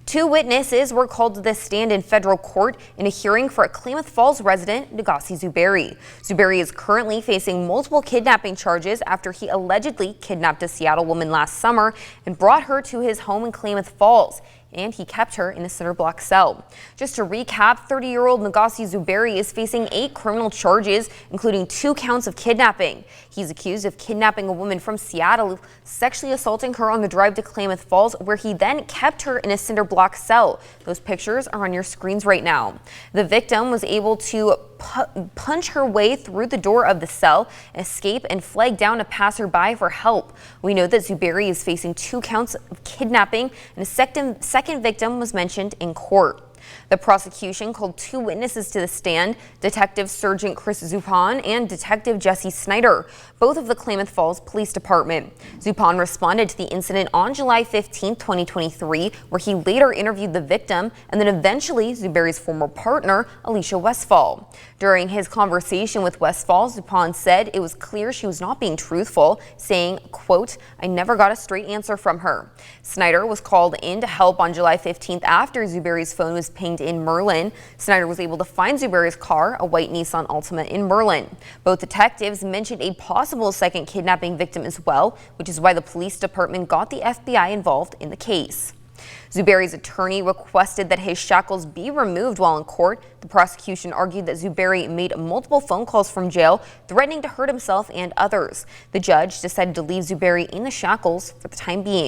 Two witnesses were called to the stand in federal court in a hearing for a Klamath Falls resident, Negassi Zuberi. Zuberi is currently facing multiple kidnapping charges after he allegedly kidnapped a Seattle woman last summer and brought her to his home in Klamath Falls. And he kept her in a cinder block cell. Just to recap, 30-year-old Negassi Zuberi is facing 8 criminal charges, including 2 counts of kidnapping. He's accused of kidnapping a woman from Seattle, sexually assaulting her on the drive to Klamath Falls, where he then kept her in a cinder block cell. Those pictures are on your screens right now. The victim was able to punch her way through the door of the cell, escape, and flag down a passerby for help. We know that Zuberi is facing 2 counts of kidnapping, and a second victim was mentioned in court. The prosecution called 2 witnesses to the stand, Detective Sergeant Chris Zupan and Detective Jesse Snyder, both of the Klamath Falls Police Department. Zupan responded to the incident on July 15, 2023, where he later interviewed the victim and then eventually Zuberi's former partner, Alicia Westfall. During his conversation with Westfall, Zupan said it was clear she was not being truthful, saying, quote, "I never got a straight answer from her." Snyder was called in to help on July 15th after Zuberi's phone was pinged in Merlin. Snyder was able to find Zuberi's car, a white Nissan Altima, in Merlin. Both detectives mentioned a possible second kidnapping victim as well, which is why the police department got the FBI involved in the case. Zuberi's attorney requested that his shackles be removed while in court. The prosecution argued that Zuberi made multiple phone calls from jail, threatening to hurt himself and others. The judge decided to leave Zuberi in the shackles for the time being.